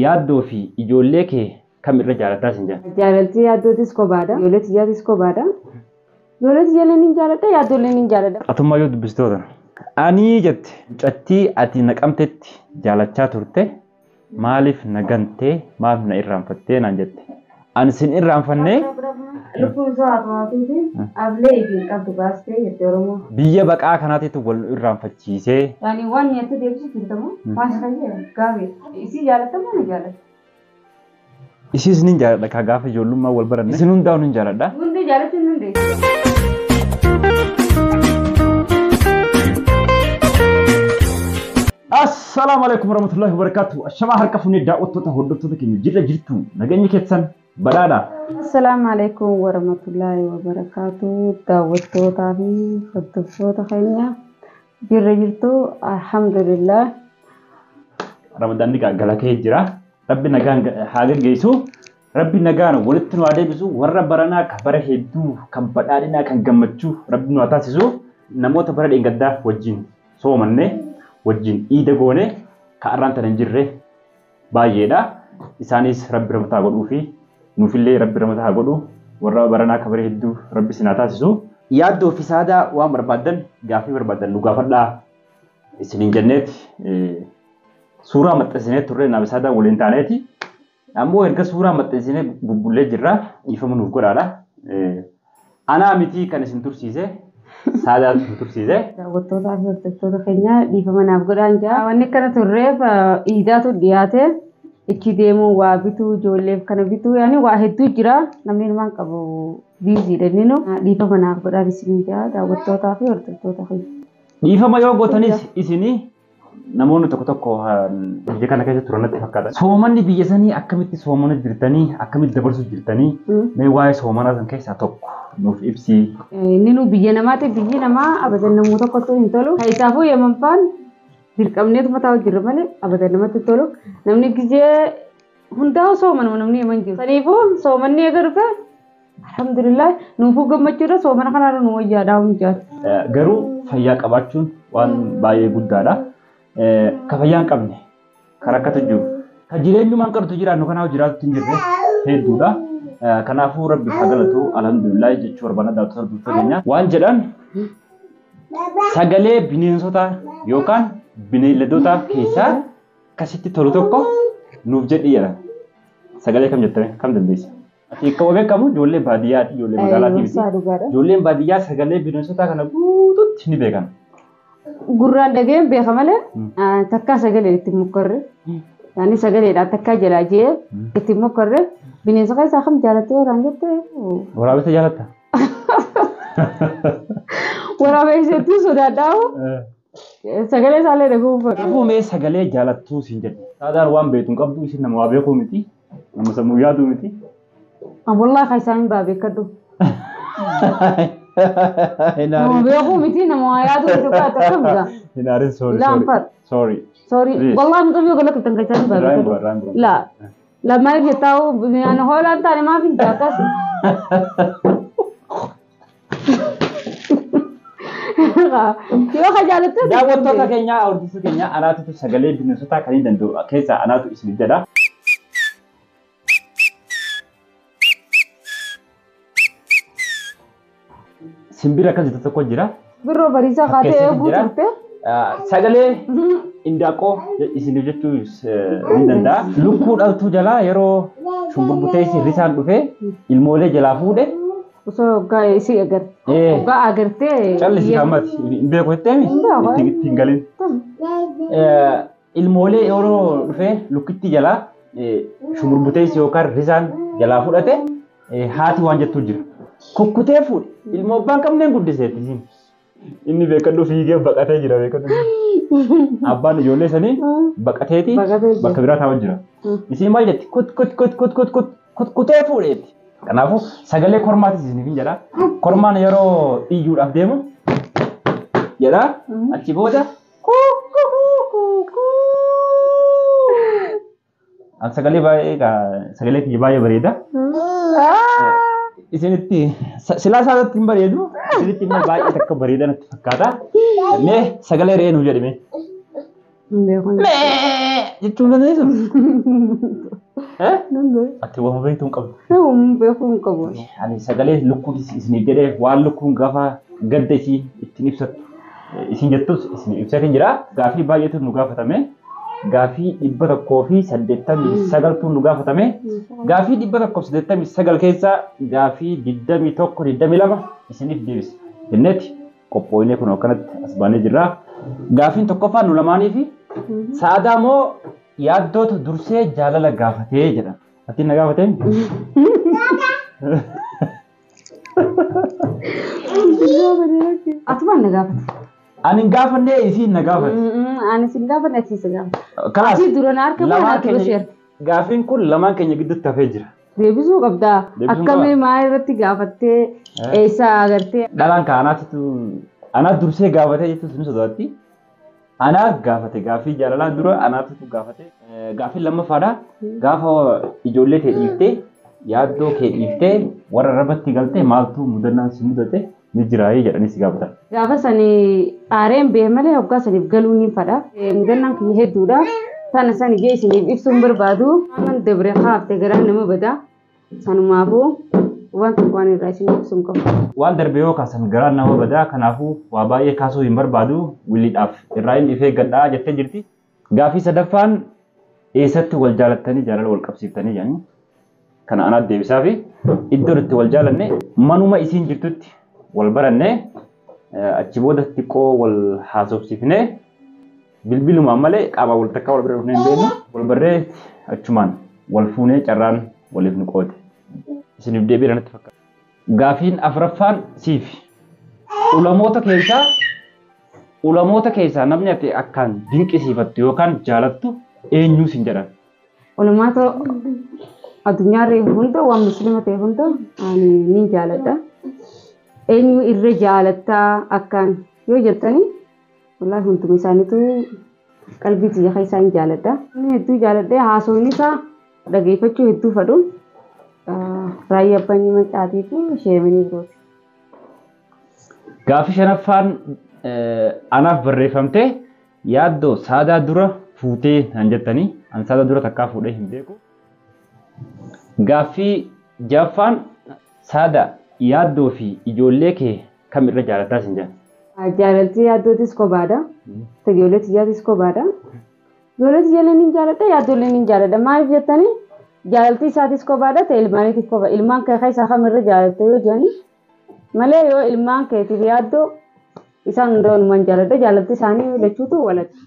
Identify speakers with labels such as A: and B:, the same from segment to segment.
A: yaaddoo fi ijoollee kee kam irra jaallataa sin jedha?
B: Jaalalti yaaddootis kophaadha. Ijoolleetti yaadis kophaadha. Ijoolleetti ijoolleen hin jaalladha. Yaaddolleen hin jaalladha.
A: Atummaa yoo dubbistoota. Ani jette mucattii ati naqamtetti jaallachaa turte maaliif nagantee maaf na irraanfattee naan jette. Ani sin irraanfannee
B: lubbuun isaa haasawaatiin ablee fi qabdu baastee jette Oromoo.
A: Biyya baqaa kanaatiitu wal irraanfachiisee.
B: Yaani waan nyaatee deebisuu jirtamoo waan fayyada gaafii. Isii jaallatamoo ni jaallata?
A: Isiis ni jaalladha ka gaafa ijoollummaa wal baranne. Isin hundaa'u ni jaalladha.
B: Hundi jaallatu ni hundeessu.
A: Assalamualaikum warahmatullahi wabarakatuh. Ashama harka funee daawwattoota hordoftoota keenya jirra jirtu nageenya keessan badhaadha.
B: Assalamualaikum warahmatullahi wabarakatuh. Daawwattootaa fi hordoftoota keenya jirra jirtu alhamdulillah.
A: Ramadaan ni galakee jira. Rabbi nagaan haa gaggeessu. Rabbi nagaan walitti nu adeebisu warra baranaa kan bara hedduu kan badhaadhinaa kan gammachuu Rabbi nu taasisu namoota bara dheengaddaa wajjin soomannee wajjin iida goone ka arraan tan jirre baay'eedha. Isaanis Rabbi ramataa godhuu fi nuufillee Rabbi ramataa godhu warra baranaa ka bara hedduu Rabbi sinaa taasisu. Yaaddoo fi saadaa waan barbaadan gaafii barbaadan nu gaafadhaa isiniin jenneeti suuraa maxxansinee turre naaf saadaa waliin taaneeti. Ammoo erga suuraa maxxansinee bubbullee jirra dhiifama nuuf godhaadha. Anaa miti kan isin tursiise saadaatu nu tursiise.
B: Daawwattootaa fi hordoftoota keenya dhiifama naaf godhaan jira. Wanni kana turreef iidaatu dhiyaate ichi deemuu waa bituu ijoolleef kana bituu yaani waa hedduu jira namni waan qabu biiziidha ninu dhiifama naaf godhaan isin jira daawwattootaa fi hordoftoota keenya.
A: Dhiifama yoo gootanis isinii namoonni tokko tokko biyya kana keessa turanitti fakkaata. Soomanni biyya sanii akkamitti soomana jirtanii akkamitti dabarsu jirtanii mee waa'ee soomanaa san keessaa tokko nuuf ibsi.
B: Ninu biyya namaati biyyi namaa abadan namuu tokkotu hin tolu. Kaayisaafuu yemanfaan dirqamneetu mataa jirra malee abadan namatti tolu. Namni gizee hundaa soomanuma namni yeman jiru. Saniifuu soomanni eega dhufe alhamdulillah nuufuu gammachuudha soomana kanaan nu wayyaadhaa hundaati.
A: Garuu fayyaa qabaachuun waan baay'ee guddaadha. Ka fayyaa hin qabne kan akkatu jiru ka jireenyumaan qabdu jiraannu kanaaf jiraatu hin jirre hedduudha. Kanaafuu Rabbi haa galatu alhamdulillah jechuu barbaada daawwattoota hordoftoota keenya. Waan jedhan sagalee bineensota yookaan bineeldota keessaa akkasitti tolu tokko nuuf jedhi jedha. Sagalee kam jettame kam dandeessa? Ati akka beekamu ijoollee baadiyyaati ijoollee magaalaati miti. Ijoolleen baadiyyaa sagalee bineensotaa kana guutuutti ni beekan.
B: Gurraan dhageen beeka malee takkaa sagalee itti mukarre yaani sagaleedhaan takkaa jalaa jee itti mukarre bineensa keessaa kam jaalattee waraan jettee
A: waraabessa jaalatta
B: waraabessattuu sodaadhaamu sagalee isaallee dhaguu
A: fuumee sagalee jaalattuu siin jedhe saadaan waan beektuun qabdu isin nama waa beekuu miti nama sammuu yaaduu miti.
B: Wallahi kaisaan hin beekadhu. No veo miti na moya tu itu kata kamu.
A: Hinarin sorry. Sorry.
B: Sorry. Wallahi mungkin juga kalau kita cari baru. La. La mai dia tahu ana Holland tadi maafin jaka sih. Kyo kajalat tu.
A: Daawwattoota keenya hordoftoota keenya anaatu sagalee bineensota kan hin danda'u keessa anaatu isin jedha. Simbira kan itu tokko jira.
B: Biroo bariisa kaatee guutuute.
A: Sagalee indaqoo isin jechuu ni danda'a. Lukkuu dhaltuu jalaa yeroo shumburbutee risaan dhufee ilmoolee jalaa fuudhe.
B: Osoo gaa isii agarte. Gaa agartee.
A: Callisi kaamati hin beeku jetteemi ittiin galin. Ilmoolee yeroo dhufee lukkitti jalaa shumburbutee yookaan risaan jalaa fudhate haati waan jettuu jira. Kukkutee fuudhe ilmoo abbaan qabneen guddiseeti isin. Inni beekadhu fiigee baqatee jira beekadhu. Abbaan ijoollee sanii baqateeti bakka biraa taa'aa jira. Isin maal jetti kutkutee fuudheeti. Kanaafuu sagalee kormaati isiniif hin jedha. Kormaan yeroo iyyuudhaaf deemu jedha achi booda sagalee baay'ee sagalee kiyya baay'ee bareeda. Isinitti silaa isaatti hin bareedu isinitti immoo baay'ee takka bareeda natti fakkaata. Mee sagalee re'ee nuuf jedhime. jechuun dandeessu.
B: Danda'e.
A: Ati waan beektu hin qabdu.
B: Nama beekuu hin qabu.
A: Ani sagalee lukkuun isin jedhee waan lukkuun gaafa gadda isii ittiin ibsatu isin jettus isin ibsatiin jira. Gaafii baay'eetu nu gaafatame. Gaafii 189 nu gaafatame. Gaafii 189 keessaa gaafii 21 isiniif deebise. Innetti qophooyinee kun akkanatti as baanee jirra. Gaafiin tokkoffaan nu lamaanii fi sa'aadaa moo yaaddoota dursee jaalala gaafatee jedha. Ati na gaafatee?
B: Atumaan na gaafate.
A: Ani hin gaafannee isiin na gaafate.
B: Ani sin gaafanne ati si gaafate. Ati dura na harka baanaa ture sheer.
A: Gaafiin kun lamaan keenya gidduutti hafee jira.
B: Deebisuu qabdaa. Akkamii maal irratti gaafattee eessa agartee?
A: Dhalaan kaanaatitu anaa dursee gaafatee jechuun sun sodaatti. Anaa gaafate gaafii jaalalaa dura anaatu gaafate. Gaafii lammaffaadha. Gaafa ijoollee kee dhiiftee yaaddoo kee dhiiftee warra rabatti galtee maaltu mudannaan si mudate ni jiraayee jedhanii si gaafatan.
B: Gaafa sanii aareen bee malee hoggaa saniif galuun ni fadha. Mudannaan kiyya hedduudha. Tana sani gee isiniif ibsuun barbaadu. Aman dabre haaftee garaan nama badaa. Sanumaafuu waan tokko waan irraa isin ibsuun qabu.
A: Waan darbe yoo kaasan garaan nama badaa kanaafuu waa baay'ee kaasuu hin barbaadu wiliidhaaf irraa hin dhifee gadhaa jettee jirti. Gaafii sadaffaan eessatti wal jaalattanii jaalala wal qabsiiftanii jedhanii kana anaat deebisaa fi iddoon itti wal jaalanne manuma isiin jirtutti wal barannee achi booda xiqqoo wal haasofsiifnee bilbilumaan malee qaama wal takkaa wal bira dhufnee hin beeknu wal barree achumaan wal fuunee carraan waliif nu qoote. Isiniif deebii irratti fakkaata. Gaafiin afuraffaan siif ulamoota keessaa namni ati akkaan dinqisiifattu yookaan jaalattu eenyu sin jedhan?
B: Ulamoota addunyaarra hunda waan musliima ta'e hunda ani ni jaaladha. Eenyu irra jaalattaa akkaan yoo jettanii wallaahi hunduma isaaniitu qalbii xiyya keessaa hin jaaladha. Inni hedduu jaaladhee haasawni isaa dhageeffachuu hedduu fedhu. Raayyaa abbaan macaatii fi sheemanii birooti.
A: Gaafii shanaffaan anaaf barreeffamtee yaaddoo saadaa dura fuutee naan jettanii an saadaa dura takkaa fuudhee hin beeku. Gaafii jaffaan saadaa yaaddoo fi ijoollee kee kam irra jaalattaa sin jedhan?
B: Jaalaltii yaaddootis kophaadha. Ijoollee xiyyaatiis kophaadha. Ijoollee xiyyaleen ni jaaladha yaaddooleen ni jaaladha. Maaliif jettanii? Jaalaltii isaatis kophaadha ta'e ilmaaniitiif kopha. Ilmaan kee keessaa kamirra jaalatte yoo jedhani malee yoo ilmaan keetiif yaaddoo isaan hunda walumaan jaaladha. Jaalaltii isaanii lachuutu walatti.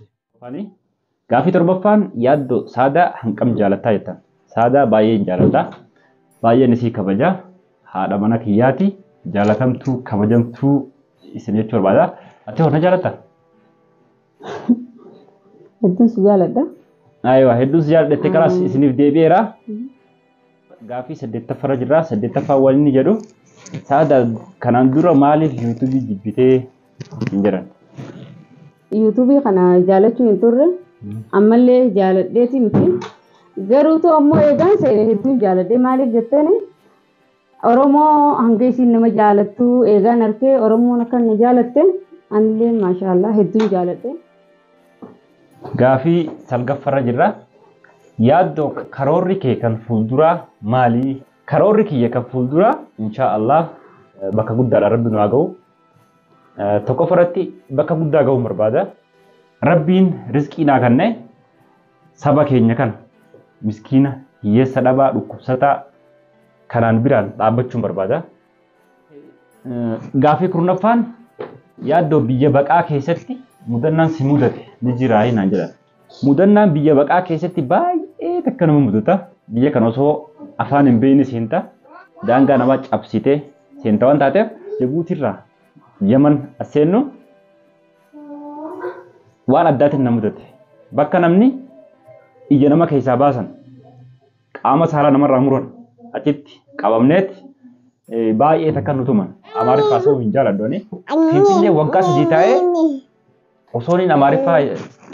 A: Gaafii torbaffaan yaaddoo saadaa hangam jaalattaa jettan. Saadaa baay'een jaaladha. Baay'een isii kabaja. Haadha mana kiyyaati. Jaalatamtuu kabajamtuu isin jechuu barbaada. Ati hoo na jaalattaa?
B: Hedduun si jaaladha.
A: Aywa hedduun si jaaladhette kanaas isiniif deebi'eera. Gaafii 8ffaa jirra. 8ffaa waan inni jedhu saadaa kanaan dura maaliif yuutuubii jibbitee hin jedhan?
B: Yuutuubii kana jaalachuu hin turre ammallee jaaladheeti miti. Garuutu ammoo eegaan seene hedduun jaaladhee maaliif jetteeni Oromoo hanga isiin nama jaalattu eegaan arkee Oromoon akka na jaalatte anillee maashaallah hedduun jaaladhe.
A: Gaafii 9ffaarra jirra. Yaaddoo karoorri kee kan fuulduraa maali? Karoorri kiyya kan fuulduraa inshaallah bakka guddaadha rabbi nu haa ga'u. Tokkoffaarratti bakka guddaa ga'uu barbaada. Rabbiin rizqii naa kenne saba keenya kana miskiina hiyyeessa dhabaa dhukkubsataa kanaan biraan dhaabbachuun barbaada. Gaafii 10ffaan yaaddoo biyya baqaa keessatti mudannaan si mudate ni jira naan jedhan. Mudannaan biyya baqaa keessatti baay'ee takka nama mudata. Biyya kana osoo afaan hin beekne seenta daangaa namaa cabsitee seenta waan taateef Jibuutiirraa Yaman as seennu waan addaatiin na mudate. Bakka namni ija nama keessaa baasan qaama saalaa namarraa muran achitti qabamneet baay'ee takka nu tuman. Amaariffaa osoo hin jaaladdooni. Finfinnee waggaa 3 taa'ee osoo inni Amaariffaa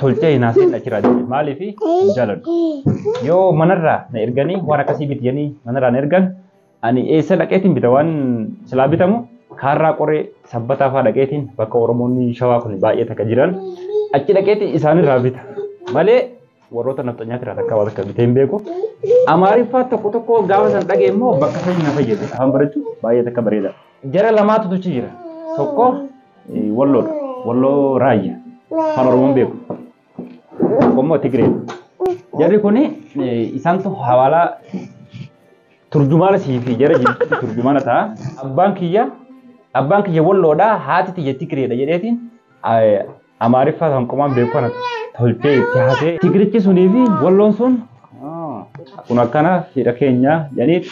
A: tolchee hin haasa'in achirraa deeme. Maaliif hin jaaladhu? Yoo manarraa na erganii waan akkasii bitanii manarraa na ergan ani eessa dhaqeetiin bita waan silaa bitamu kaarraa qoree sabbataa fa'aa dhaqeetiin bakka Oromoonni shawaa kun baay'ee takka jiran achi dhaqeetiin isaanirraa bita. Malee warroota nafxanyaa tiraa takka waan akka bitee hin beeku. Amaariffaa tokko gaafa san dhagee immoo bakka sadi na fayyade afaan barachuu baay'ee takka bareeda. Jara lamaatu tuchi jira. Tokko walloodha. Walloo raayya. Afaan Oromoon beeku. Tokko immoo Tigiree. Jarri kuni isaantu hawaalaa turjumaana siifi jara jirtu turjumaana ta'a. Abbaan kiyya walloodha haati tiyya Tigireedha jedheetiin Amaariffaa kan qomaan beeku kana tolchee itti haasee. Tigirichi sunii fi walloon sun kun akkana hidha keenya jedhanii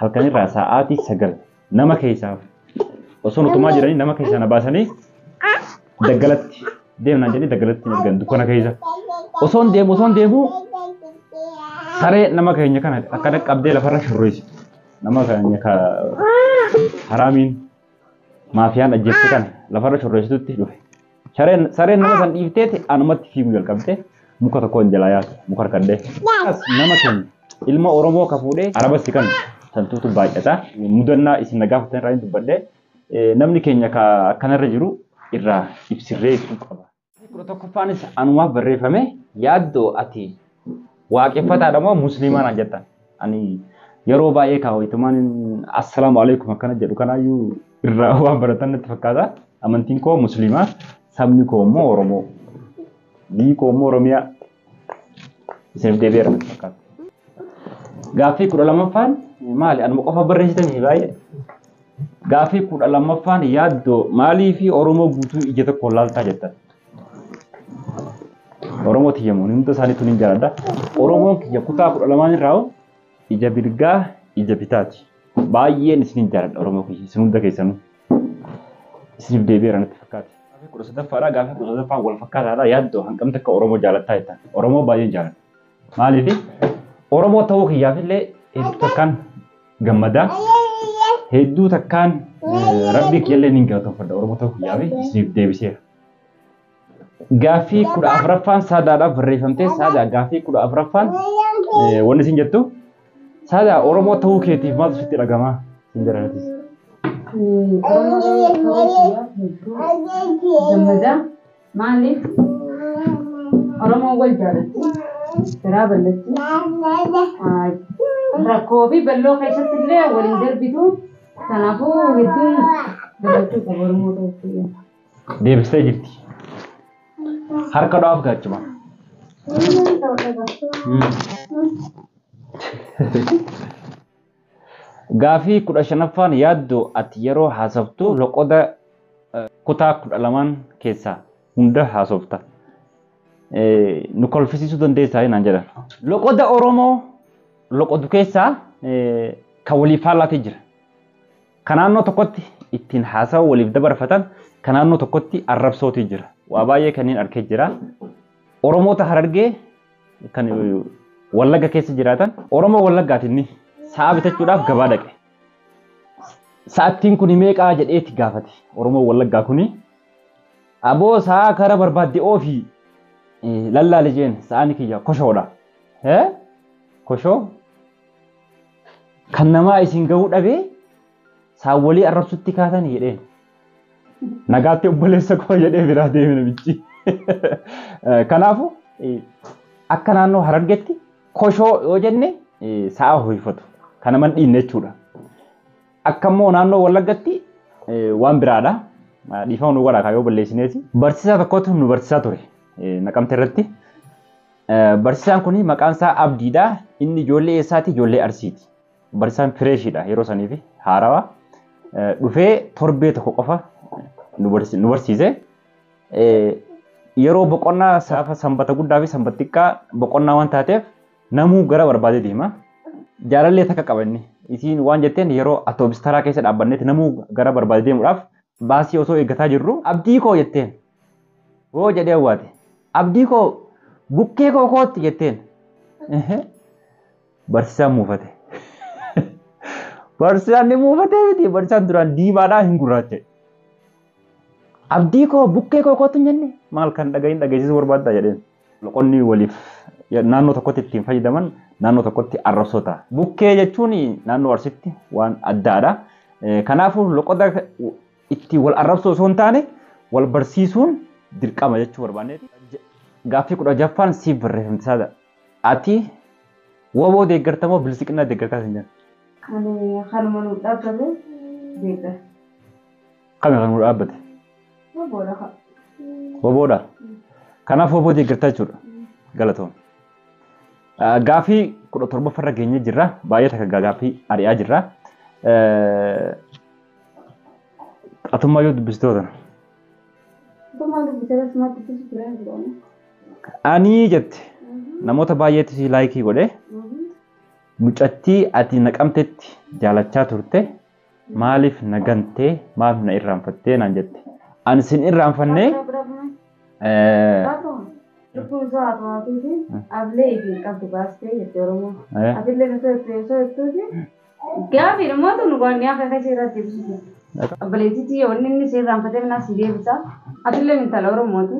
A: halkanirraa sa'aatii 9 nama keessaaf osoo nutumaa jiranii nama keessaa na baasanii daggalatti deemnaan jedhanii daggalatti ergan dukkana keessa. Osoon deemu saree nama keenya kana akkana qabdee lafarra shurreessi. Nama keenya ka haraamiin maafiyaan ajjeefte kana lafarra shurreessitutti dhufe. Sareen nama san dhiifteeti anumatti fiiguu jalqabde muka tokkoon jalaa yaatu muka harkadhee. Nama keenya ilma Oromoo ka fuudhee Arabasti kan santuutu baay'ata. Mudannaa isin na gaafatan irraa hin dubbadhee namni keenya ka akkanarra jiru irraa ibsirree ibsuu qaba. 11ffaanis anumaaf barreeffame yaaddoo ati waaqeffataadha moo musliimaadha jettan. Ani yeroo baay'ee kaawwitumaan assalaamu alaikum akkana jedhu kanaayyuu irraa waan baratan natti fakkaata. Amantiin koo musliimaa, sabni koo immoo Oromoo. Biyyi koo immoo Oromiyaa. Isiniif deebi'eera natti fakkaata. Gaaffii 12ffaan maali? Anuma qofa barreessitanii baay'ee. Gaaffii 12ffaan yaaddoo maalii fi Oromoo guutuu ija tokko laaltaa jettan. Oromoo tiyyamuun hunda isaaniitu ni jaalladha. Oromoon kiyya kutaa 12 irraa ija birgaa ija bitaati. Baay'een isinin jaalladha Oromoo kiyya isin hunda keessanuu. Isiniif deebi'eera natti fakkaata. Gaaffii 13ffaadha. Gaaffii 13ffaan wal fakkaataadha. Yaaddoo hanqamti akka Oromoo jaallattaa jettan. Oromoo baay'een jaalladha. Maaliif Oromoo ta'uu kiyyaaf illee hedduu takkaan gammadaa. Hedduu takkaan rabbii kiyyallee ni gaafatama Oromoo ta'uu kiyyaaf isiniif deebiseera. Gaaffii 14ffaan saadaadhaaf barreeffamtee saadaa gaaffii 14ffaan wanni isin jettu saadaa Oromoo ta'uu keetiif maaltu sitti dhagama isin jedhanitis.
B: Gammadaa maaliif Oromoon wal jaallatti garaa bal'atti rakkoo fi balloo keessatti illee waliin darbitu kanaafuu hedduun gammachuu qaba Oromoo ta'uu.
A: Deebistee jirti. Harka dhaaf gaachuma. Gaaffii 15ffaan yaaddoo ati yeroo haasoftu loqoda kutaa 12 keessaa hunda haasofta. Nu kolfisiisuu dandeessaa naan jedhan. Loqoda Oromoo loqodu keessaa kan waliif faallaatii jira. Kan naannoo tokkotti ittiin haasawaa waliif dabarfatan kan naannoo tokkotti arrabsootii jira. Waa baay'ee kanneen arkee jira. Oromoota Harargee kan Wallagga keessa jiraatan Oromoo Wallaggaatiin sa'a bitachuudhaaf gabaa dhaqe. Sa'attiin kun meeqaa jedheetti gaafate. Oromoo Wallaggaa kuni aboo sa'a kara barbaadde oofii lallaale jeen sa'ani kiyya koshoodha. Koshoo kan namaa isin gahuu dhabee saa walii arrabsutti kaatan jedheen. Nagaatti obboleessa koo jedhee biraa deeme namichi. Kanaafu akka naannoo Harargeetti koshoo yoo jenne sa'a ho'ifatu. Kana man dhiinne jechuudha. Akka immoo naannoo Wallaggatti waan biraadha. Dhiifama nu godhaa kaayoo balleessineeti. Barsiisaa tokkotu nu barsiisaa ture. Naqamte irratti. Barsiisaan kuni maqaan isaa Abdiidha. Inni ijoollee eessaati? Ijoollee Arsiiti. Barsiisaan fireeshiidha yeroo sanii fi haarawaa. Dhufee torbee tokko qofa nu barsiise. Yeroo boqonnaa saafa sanbata guddaa fi sanbata xiqqaa boqonnaa waan taateef namuu gara barbaadee deema. Jaalallee takka qabanne. Isiin waan jetteen yeroo atoobistaraa keessa dhaabbannetti namuu gara barbaadee deemuudhaaf baasii osoo eeggataa jirru abdii koo jetteen. Hoo jedhee hawwaate. Abdii koo bukkee koo kootti jetteen. Barsiisaan muufate. Barsiisaan ni muufatee miti. Barsiisaan duraan diimaadhaa hin gurraache. Abdii koo bukkee koo kootti hin jenne maal kan dhageessisuu barbaadda jedheen. Loqonni waliif naannoo tokkotti ittiin fayyadaman naannoo tokkotti arrabsoota. Bukkee jechuun naannoo Arsiitti waan addaadha. Kanaafuu loqoda itti wal arrabsoo osoo hin taane wal barsiisuun dirqama jechuu barbaanneeti. gaaffii 16ffaan siif barreeffamte saada. Ati woboo deeggartamoo bilisiqinaa deeggartaa sin jedhan?
B: Kanuma nu dhaabbate deeggar.
A: Kami kan nu dhaabbate?
B: Woboodha.
A: Woboodha. Kanaaf woboo deeggartaa jechuudha. Galatoom. Gaaffii 17ffarra geenyee jirra. Baay'ee takka gaaffii ari'aa jirra. Atummaa yoo dubbistootan? Ani jette namoota baay'eetti si laayikii godhe mucattii ati naqamtetti jaalachaa turte maaliif nagantee maaf na irraanfattee naan jette. Ani sin irraanfannee
B: lubbuun isaa haa ta'uuti ablee itti qabdu baastee jette Oromoo. Atillee nu so'ettuuti gaaffii namoota nu goonee akka kasii irratti ibsitu. Abaleetitti wanni inni si irraanfatee minaa si deebisa. Atillee intala Oromooti.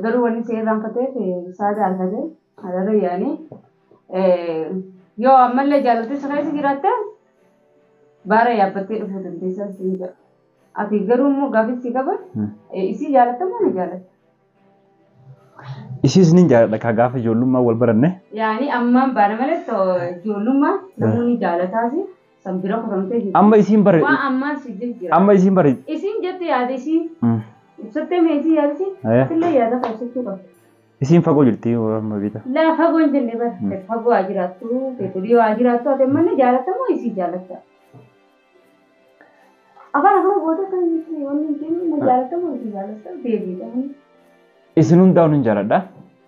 B: Garuu wanni si irraanfatee isaa jaallatee adarra yaanii yoo ammallee jaallattee sirreessi jiraatte baara yaabbattee dhufuu dandeessa siin jedha. Ati garuu immoo gaaffii si qaba isii jaalattamoo ni jaalatta?
A: Isiis ni jaaladha ka gaafa ijoollummaa wal baranne.
B: Yaani ammaan baana malee ijoollummaa namoonni jaalataasi sanbira kutamtee jirti.
A: Amma isiin bare.
B: Waan ammaan si jira.
A: Amma isiin bare.
B: Isiin jette yaada isii. Ibsattee meesii yaada isii. Sillee yaada qabsiisuu qabdi.
A: Isiin fagoo jirti amma biita.
B: Laa fagoo hin jenne bara. Fagoo haa jiraattu. Fedhii haa jiraattu. Ati manni jaalattamoo isii jaalatta? Afaan goota kan wanni hin jennu jaalattamoo isii jaalatta? Deebiidha.
A: Isin hundaa'uun hin jaaladha.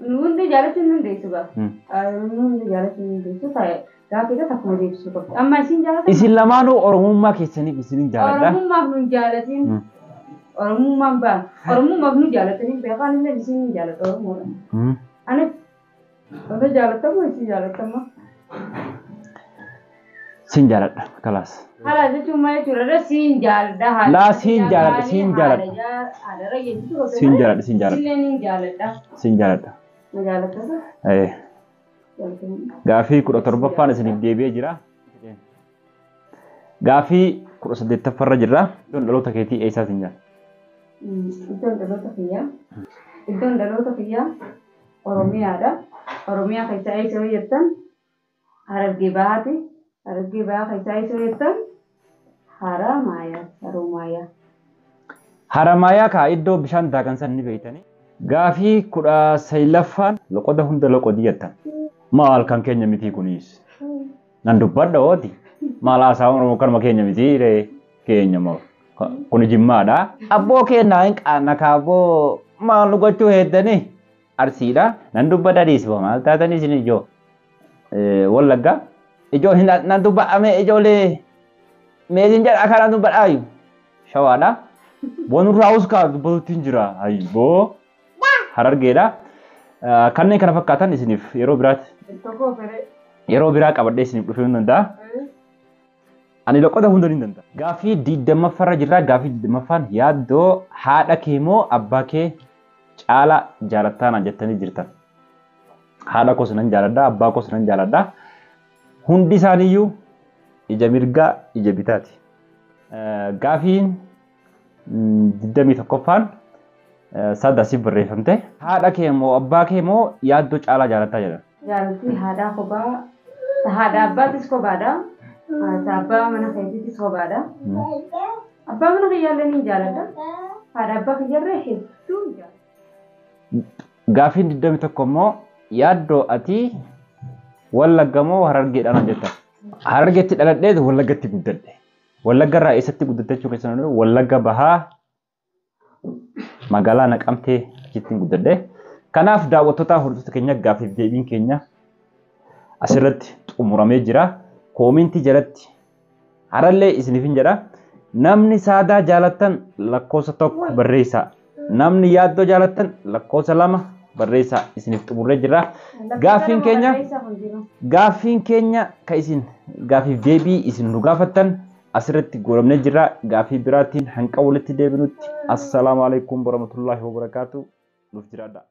B: Hundi jaalachuun hin deessu gaa. Hundi jaalachuun hin deessu ta'e gaafiidha akkuma deebisuu qabdi. Amma isin jaalatta? Isin
A: lamaanuu Oromummaa keessaniif isin hin jaaladha.
B: Oromummaaf nu hin jaalatin. Oromummaan baan. Oromummaaf nu jaalatanii beekaan illee isin hin jaalatta Oromoodha. Ani wanta jaalattamoo isin jaalattamoo?
A: Sin jaaladha kalaas.
B: Haala jechuun maal jechuudha? Siin jaaladha.
A: Laa siin jaaladha. Siin jaaladha.
B: Haadara jechuudha.
A: Siin jaaladha. Siin jaaladha.
B: Silleen hin jaaladha.
A: Siin jaaladha.
B: Ma jaalatta?
A: Gaaffii 17ffaan isiniif deebi'ee jira. Gaaffii 18ffarra jirra. Iddoon dhaloota keetii eessaas hin jaalladha?
B: Iddoon dhaloota kiyyaa. Iddoon dhaloota kiyyaa Oromiyaadha. Oromiyaa keessaa eessa yoo jettan Harargee Bahaati. Harargee Bahaa keessaa eessa yoo jettan Haramayaa.
A: Haramayaa kaa iddoo bishaan daakan san ni beeytanii. Gaaffii 19ffaan loqoda hunda loqodii jettan. Maal kan keenya mitii kunis? Nan dubbadha ooti. Maal haasawaan Oromoo kanuma keenya mitii ree keenya moo? Kuni jimmaadha. Abboo kennaa hin qaanna kaaboo maal nu gochuu heeddanii? Arsiidha. Nan dubbadha dhiisba maal taatanii isin ijoo? Wallaggaa. Ijoo nan dubba'ame ijoolee meetiin jedha akka nan dubbadhaayu. Shawaadha. Boonurraa uskaa dubbatuutti hin jira. Ayyoo. Harargeedha. Kanneen kana fakkaatan isiniif yeroo biraatti. Yeroo biraa qabadhee isiniif dhufuu hin danda'a. Ani loqoda hunda ni danda'a. Gaaffii 20ffarra jirra. Gaaffii 20ffaan yaaddoo haadha kee moo abbaa kee caala jaalattaa naan jettanii jirtan. Haadha koos nan jaaladha. Abbaa koos nan jaaladha. Hundi isaaniiyyuu ija mirgaa ija bitaati. Gaaffiin 21ffaan sadasiif barreeffamte. Haadha kee moo abbaa kee moo yaaddoo caalaa jaalattaa jedhan?
B: Jaalatti haadhaa kophaa. Haadha abbaatis kophaadha. Abbaa mana keetiitis kophaadha. Abbaa mana kiyyaallee ni jaaladha. Haadha abbaa kiyyarree hedduu jaaladha.
A: Gaaffiin 21 immoo yaaddoo ati Wallagga moo Harargeedhaan jettan? Harargeetti dhaladhee Wallaggatti guddadhe. Wallagga irraa eessatti guddatte jechuun keessan Wallagga Bahaa magaalaa Naqamtee achitti guddadhe. Kanaaf daawwattoota hordoftoota keenya gaaffiif deebiin keenya asirratti xumuramee jira. Koomintii jalatti harallee isiniif hin jedha. Namni saadaa jaalattan lakkoofsa 1 barreessaa. Namni yaaddoo jaalattan lakkoofsa 2 barreessaa isiniif xumurree jira. Gaaffiin keenya ka isin gaaffiif deebii isin nu gaafattan asirratti goramnee jira. Gaaffii biraatiin hanqa walitti deebinutti. Assalaamu alaikum warahmatullahi wabarakatuh. Nuuf jiraadha.